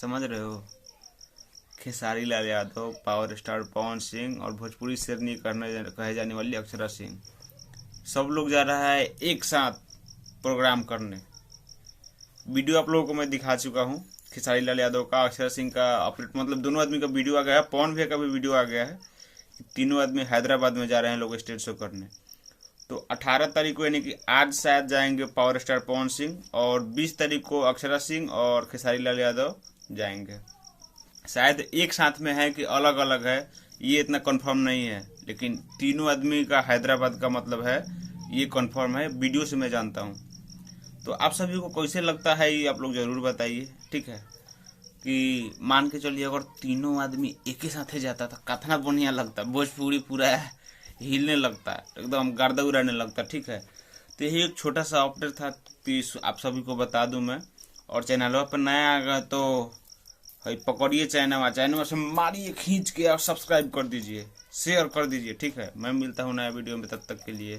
समझ रहे हो। खेसारी लाल यादव, पावर स्टार पवन सिंह और भोजपुरी शेरनी कहे जाने वाली अक्षरा सिंह, सब लोग जा रहा है एक साथ प्रोग्राम करने। वीडियो आप लोगों को मैं दिखा चुका हूँ, खेसारी लाल यादव का, अक्षरा सिंह का अपडेट, मतलब दोनों आदमी का वीडियो आ गया है, पवन भैया का भी वीडियो आ गया है। तीनों आदमी हैदराबाद में जा रहे हैं लोग स्टेज शो करने। तो 18 तारीख को यानी कि आज शायद जाएंगे पावर स्टार पवन सिंह, और 20 तारीख को अक्षरा सिंह और खेसारी लाल यादव जाएंगे। शायद एक साथ में है कि अलग अलग है ये इतना कंफर्म नहीं है, लेकिन तीनों आदमी का हैदराबाद का मतलब है ये कंफर्म है, वीडियो से मैं जानता हूँ। तो आप सभी को कैसे लगता है ये आप लोग जरूर बताइए, ठीक है। कि मान के चलिए अगर तीनों आदमी एक ही साथ जाता था कितना बढ़िया लगता, भोजपुरी पूरा हिलने लगता, एकदम गर्दा उड़ाने लगता, ठीक है। तो यही एक छोटा सा अपडेट था, आप सभी को बता दूं मैं। और चैनल पर नया आ गया तो पकड़िए चैनल से मारिए खींच के और सब्सक्राइब कर दीजिए, शेयर कर दीजिए, ठीक है। मैं मिलता हूँ नया वीडियो में, तब तक के लिए